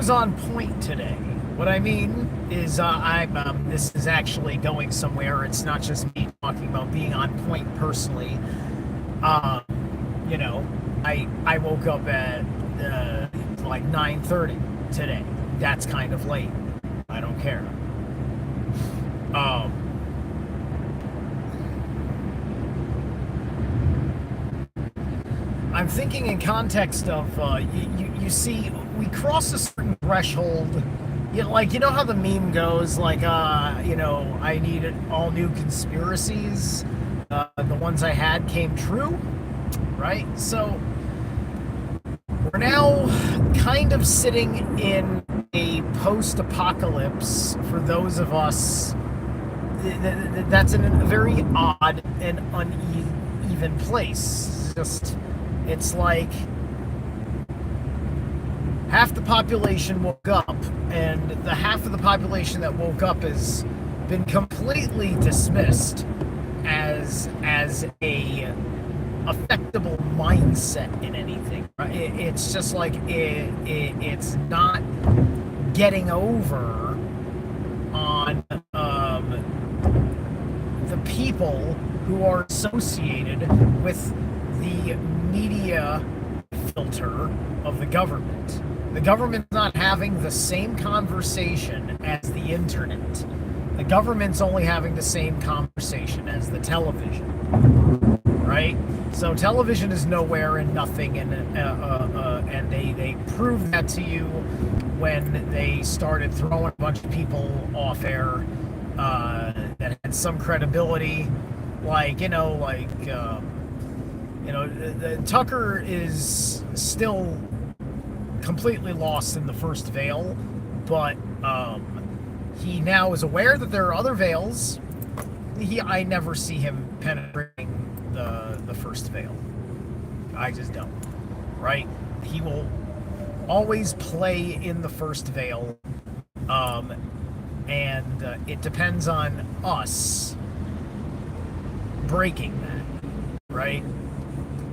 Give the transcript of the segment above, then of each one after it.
was on point today. What I mean is, this is actually going somewhere. It's not just me talking about being on point personally. Um, you know, I woke up at like 9:30 today. That's kind of late. I don't care. Um, I'm thinking in context of you see we cross a certain threshold. You know how the meme goes, like I needed all new conspiracies. The ones I had came true, right? So we're now kind of sitting in a post-apocalypse for those of us. That's in a very odd and uneven place. It's like half the population woke up, and the half of the population that woke up has been completely dismissed as a affectable mindset in anything. Right? It's just like it's not getting over on the people who are associated with the media filter of the government. The government's not having the same conversation as the internet. The government's only having the same conversation as the television, right? So television is nowhere and nothing, and they proved that to you when they started throwing a bunch of people off air that had some credibility, Tucker is still completely lost in the first veil, but he now is aware that there are other veils. I never see him penetrating the first veil. I just don't. Right? He will always play in the first veil, and it depends on us breaking that, right?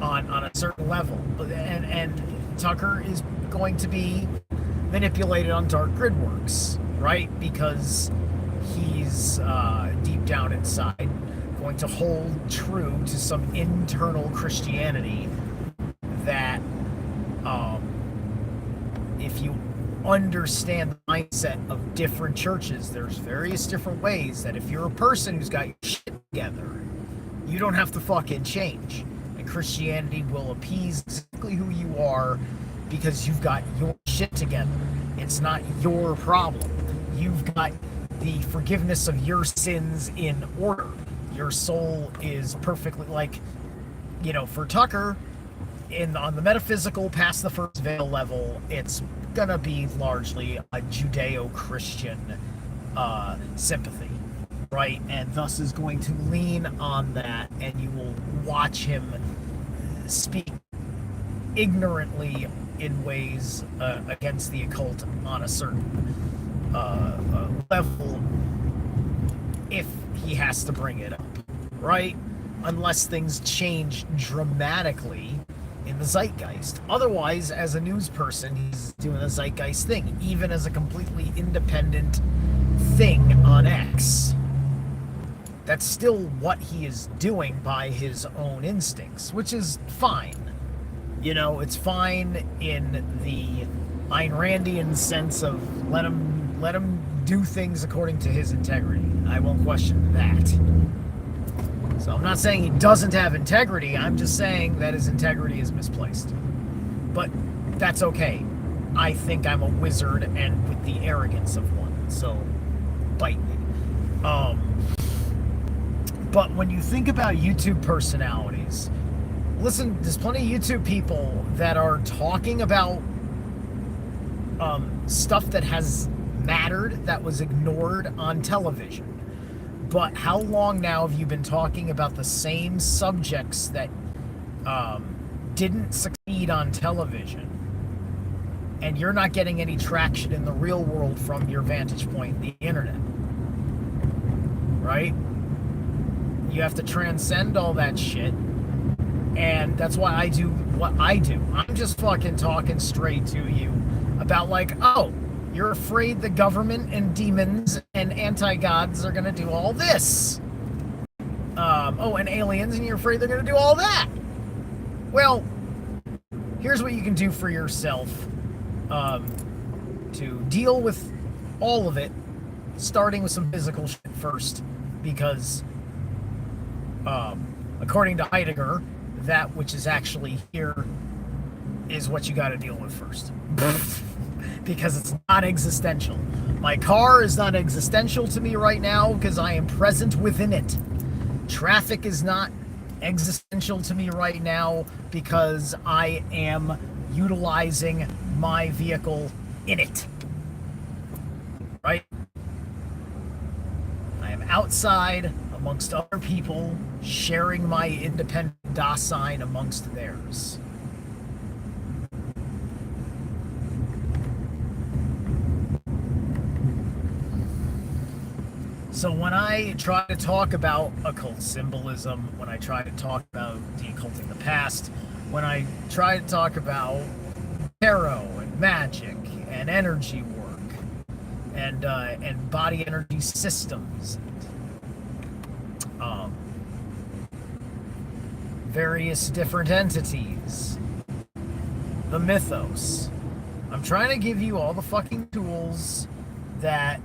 On a certain level, and Tucker is going to be manipulated on Dark Gridworks, right? Because he's deep down inside going to hold true to some internal Christianity that, if you understand the mindset of different churches, there's various different ways that if you're a person who's got your shit together, you don't have to fucking change. Christianity will appease exactly who you are because you've got your shit together. It's not your problem. You've got the forgiveness of your sins in order. Your soul is perfectly, for Tucker, on the metaphysical past the first veil level, it's gonna be largely a Judeo-Christian sympathy, right? And thus is going to lean on that, and you will watch him speak ignorantly in ways against the occult on a certain level, if he has to bring it up, right? Unless things change dramatically in the zeitgeist. Otherwise, as a news person, he's doing a zeitgeist thing, even as a completely independent thing on X. That's still what he is doing by his own instincts, which is fine. It's fine in the Ayn Randian sense of let him do things according to his integrity. I won't question that. So I'm not saying he doesn't have integrity. I'm just saying that his integrity is misplaced. But that's okay. I think I'm a wizard and with the arrogance of one. So bite me. But when you think about YouTube personalities, listen, there's plenty of YouTube people that are talking about stuff that has mattered, that was ignored on television. But how long now have you been talking about the same subjects that didn't succeed on television, and you're not getting any traction in the real world from your vantage point, the internet? Right? You have to transcend all that shit, and that's why I do what I do. I'm just fucking talking straight to you about like, oh, you're afraid the government and demons and anti-gods are going to do all this. Oh, and aliens, and you're afraid they're going to do all that. Well, here's what you can do for yourself to deal with all of it, starting with some physical shit first, because according to Heidegger, that which is actually here is what you got to deal with first. Because it's not existential. My car is not existential to me right now because I am present within it. Traffic is not existential to me right now because I am utilizing my vehicle in it. Right? I am outside amongst other people, sharing my independent Dasein amongst theirs. So when I try to talk about occult symbolism, when I try to talk about decculting the past, when I try to talk about tarot and magic and energy work and body energy systems, various different entities, the mythos, I'm trying to give you all the fucking tools that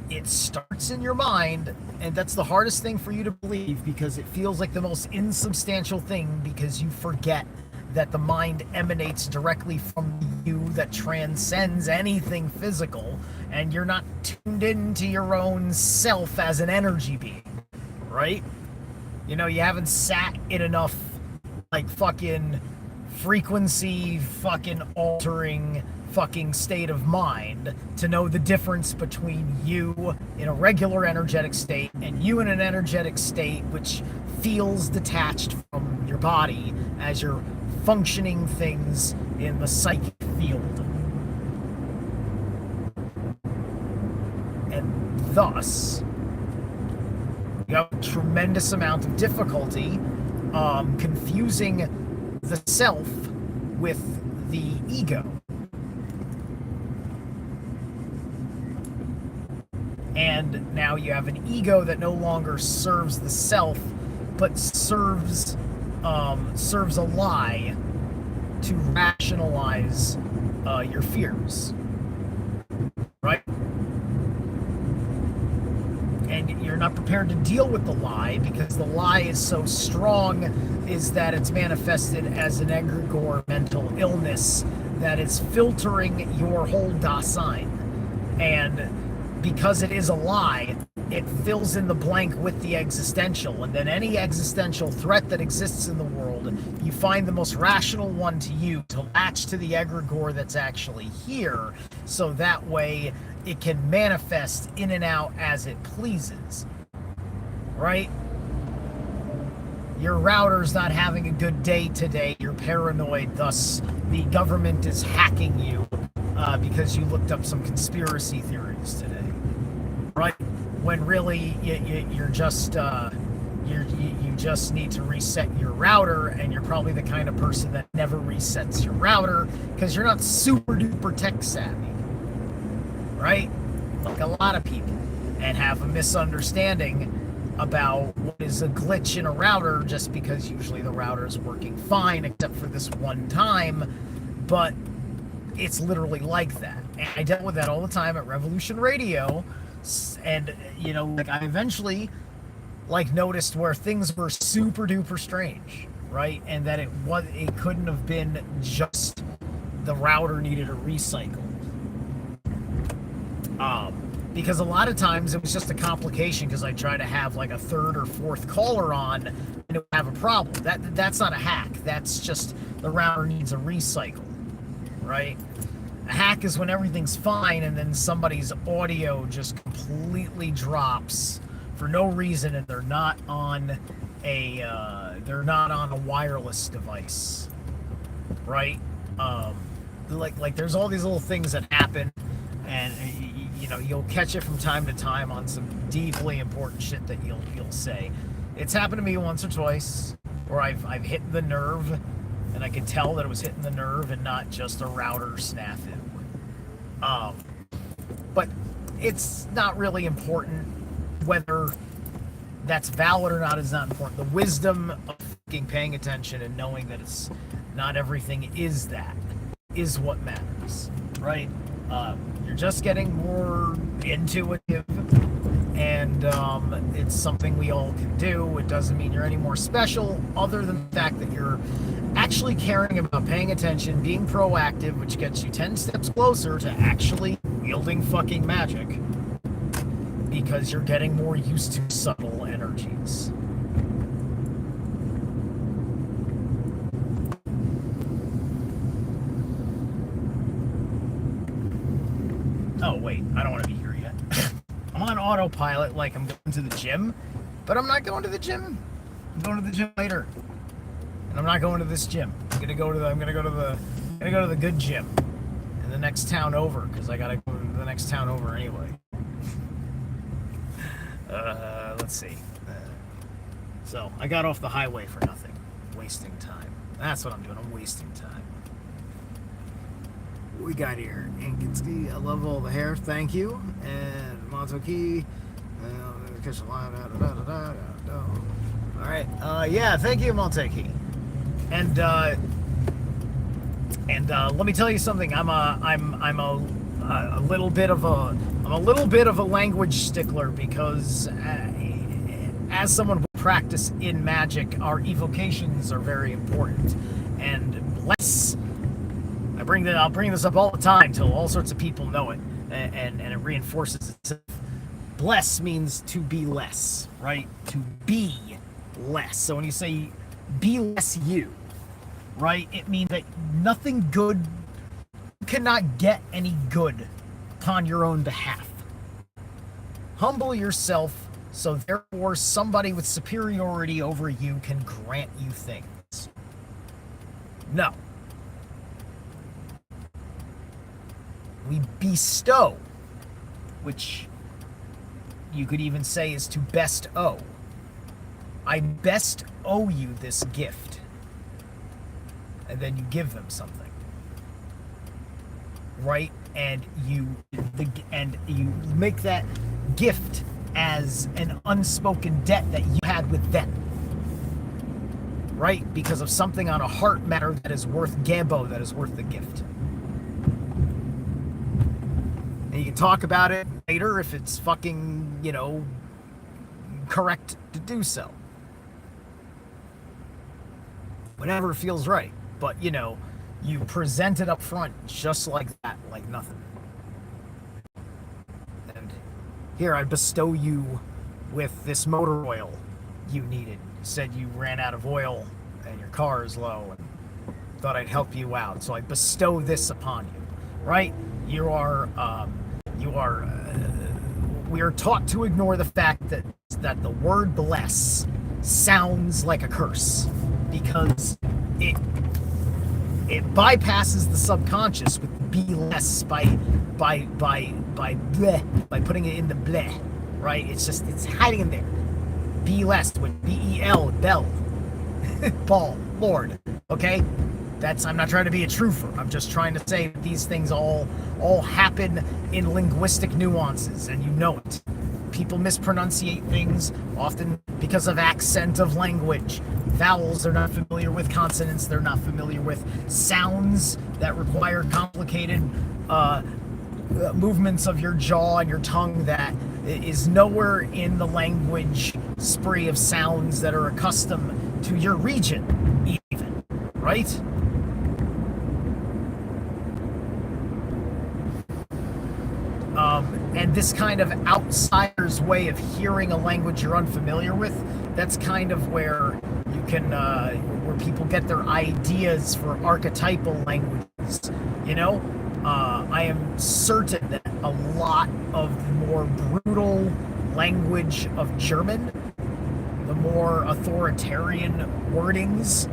it starts in your mind, and that's the hardest thing for you to believe because it feels like the most insubstantial thing because you forget that the mind emanates directly from you that transcends anything physical, and you're not tuned into your own self as an energy being, right? You know, you haven't sat in enough like fucking frequency fucking altering fucking state of mind to know the difference between you in a regular energetic state and you in an energetic state which feels detached from your body as you're functioning things in the psychic field. And thus, you have a tremendous amount of difficulty confusing the self with the ego. And now you have an ego that no longer serves the self, but serves a lie to rationalize your fears, right? And you're not prepared to deal with the lie because the lie is so strong, is that it's manifested as an egregore mental illness that is filtering your whole Dasein. And because it is a lie, it fills in the blank with the existential, and then any existential threat that exists in the world, you find the most rational one to you to latch to the egregore that's actually here, so that way it can manifest in and out as it pleases, right? Your router's not having a good day today, you're paranoid, thus the government is hacking you because you looked up some conspiracy theories today. Right, when really you're just you just need to reset your router, and you're probably the kind of person that never resets your router because you're not super duper tech savvy, right? Like a lot of people, and have a misunderstanding about what is a glitch in a router just because usually the router is working fine except for this one time, but it's literally like that. And I dealt with that all the time at Revolution Radio. And you know, like I eventually like noticed where things were super duper strange, right? And that it couldn't have been just the router needed a recycle. Because a lot of times it was just a complication because I tried to have like a third or fourth caller on and it would have a problem. That's not a hack. That's just the router needs a recycle, right? A hack is when everything's fine and then somebody's audio just completely drops for no reason and they're not on a wireless device, right? Like there's all these little things that happen, and you know you'll catch it from time to time on some deeply important shit that you'll say. It's happened to me once or twice where I've hit the nerve, and I could tell that it was hitting the nerve and not just a router snafu. Um, but it's not really important whether that's valid or not is not important. The wisdom of fucking paying attention and knowing that it's not everything is that is what matters, right? You're just getting more intuitive, and it's something we all can do. It doesn't mean you're any more special, other than the fact that you're actually caring about paying attention, being proactive, which gets you 10 steps closer to actually wielding fucking magic, because you're getting more used to subtle energies. Oh, wait, I don't want to be here yet. I'm on autopilot like I'm going to the gym, but I'm not going to the gym. I'm going to the gym later. And I'm not going to this gym. I'm gonna go to the good gym in the next town over, because I gotta go to the next town over anyway. Let's see. So I got off the highway for nothing. Wasting time. That's what I'm doing. I'm wasting time. What we got here? Inkinski, I love all the hair. Thank you. And Montoki. All right. Yeah. Thank you, Montoki. And let me tell you something. I'm a little bit of a language stickler, because as someone who practice in magic, our evocations are very important. And bless, I'll bring this up all the time till all sorts of people know it, and it reinforces itself. Bless means to be less, right? To be less. So when you say be less you, right, it means that nothing good, you cannot get any good upon your own behalf. Humble yourself, so therefore somebody with superiority over you can grant you things. No. We bestow, which you could even say is to best owe. I best owe you this gift. And then you give them something, right? And you make that gift as an unspoken debt that you had with them, right? Because of something on a heart matter that is worth Gebo, that is worth the gift. And you can talk about it later if it's fucking, correct to do so. Whenever it feels right. But, you present it up front just like that, like nothing. And here, I bestow you with this motor oil you needed. You said you ran out of oil and your car is low, and thought I'd help you out. So I bestow this upon you, right? We are taught to ignore the fact that the word bless sounds like a curse, because it bypasses the subconscious with be less by bleh, by putting it in the bleh, right? It's hiding in there. Be less with B-E-L, bell, ball, Lord, okay? I'm not trying to be a truther. I'm just trying to say that these things all happen in linguistic nuances, and you know it. People mispronunciate things, often because of accent of language. Vowels they're not familiar with, consonants they're not familiar with, sounds that require complicated movements of your jaw and your tongue that is nowhere in the language spree of sounds that are accustomed to your region, even, right? And this kind of outsider's way of hearing a language you're unfamiliar with, that's kind of where you can, where people get their ideas for archetypal languages, I am certain that a lot of the more brutal language of German, the more authoritarian wordings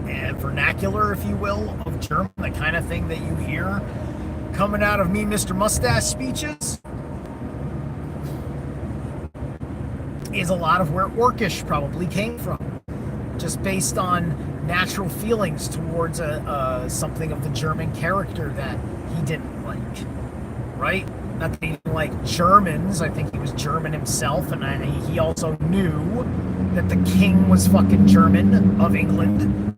and vernacular, if you will, of German, the kind of thing that you hear coming out of me, Mr. Mustache speeches, is a lot of where Orcish probably came from, just based on natural feelings towards something of the German character that he didn't like, right? Not that he didn't like Germans. I think he was German himself, and he also knew that the king was fucking German of England,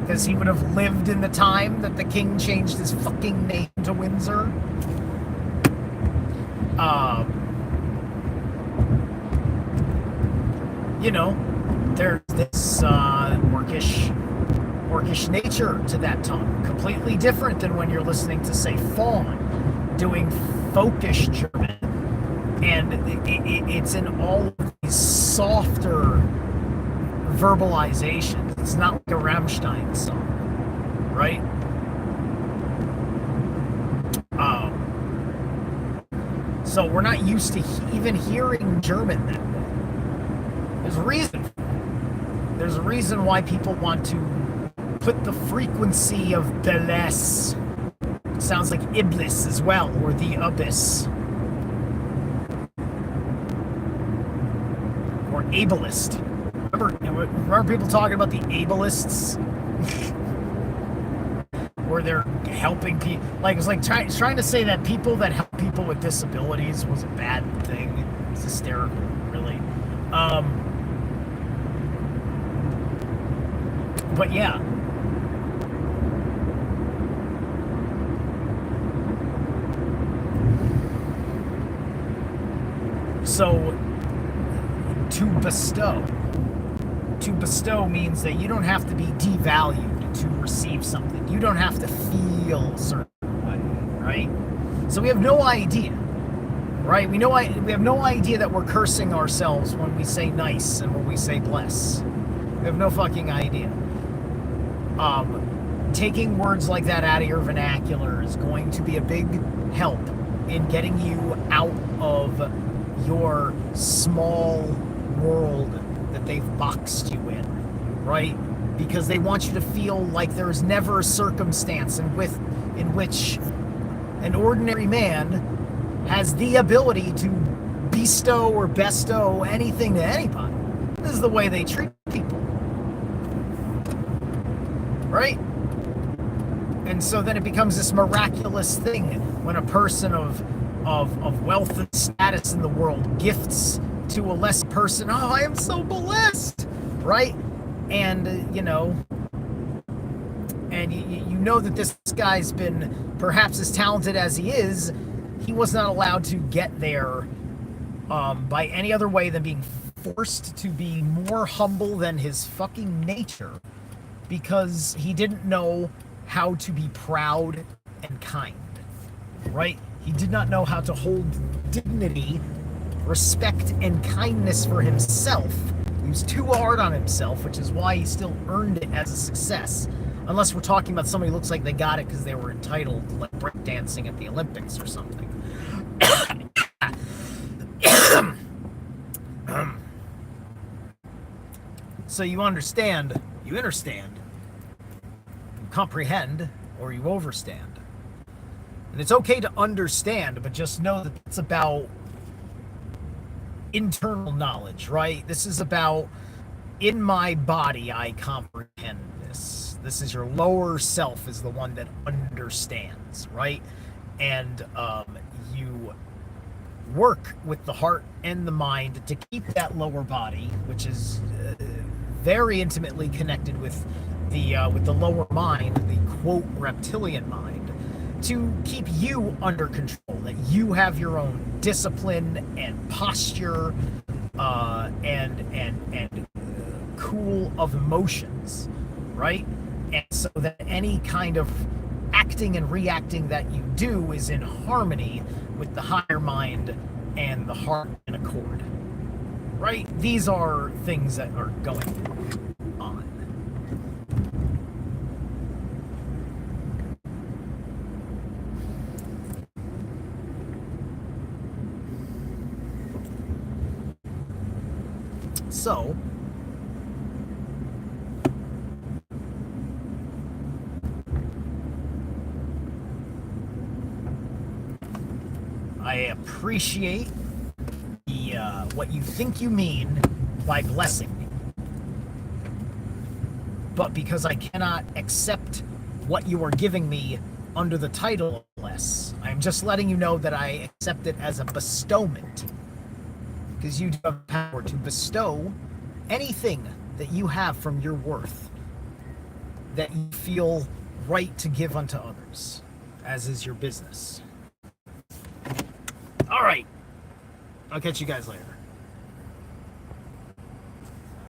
because he would have lived in the time that the king changed his fucking name to Windsor. You know, there's this orcish nature to that tongue, completely different than when you're listening to, say, Fawn doing folkish German, and it's in all of these softer verbalizations. It's not like a Rammstein song, right? So we're not used to even hearing German that way. There's a reason. There's a reason why people want to put the frequency of Beles. It sounds like Iblis as well, or the Abyss. Or ableist. Remember people talking about the ableists? Where they're helping people. Like, it's like trying to say that people that help people with disabilities was a bad thing. It's hysterical, really. But yeah. So, to bestow means that you don't have to be devalued to receive something. You don't have to feel a certain way, right? So we have no idea, right? We have no idea that we're cursing ourselves when we say nice and when we say bless. We have no fucking idea. Taking words like that out of your vernacular is going to be a big help in getting you out of your small world that they've boxed you in, right? Because they want you to feel like there's never a circumstance in which an ordinary man has the ability to bestow or bestow anything to anybody. This is the way they treat people, right? And so then it becomes this miraculous thing when a person of wealth and status in the world gifts to a less person. Oh, I am so blessed, right? And you know that this guy's been perhaps as talented as he is. He was not allowed to get there by any other way than being forced to be more humble than his fucking nature, because he didn't know how to be proud and kind, right? He did not know how to hold dignity, respect, and kindness for himself. He was too hard on himself, which is why he still earned it as a success. Unless we're talking about somebody who looks like they got it because they were entitled, like breakdancing at the Olympics or something. So you understand, you comprehend, or you overstand. And it's okay to understand, but just know that it's about internal knowledge, right? This is about, in my body, I comprehend this. This is your lower self is the one that understands, right? And you work with the heart and the mind to keep that lower body, which is very intimately connected with the lower mind, the quote reptilian mind, to keep you under control, that you have your own discipline and posture and cool of emotions, right? And so that any kind of acting and reacting that you do is in harmony with the higher mind and the heart in accord, right? These are things that are going on. So, I appreciate what you think you mean by blessing me. but because I cannot accept what you are giving me under the title less, I'm just letting you know that I accept it as a bestowment. Because you do have power to bestow anything that you have from your worth that you feel right to give unto others, as is your business. All right. I'll catch you guys later.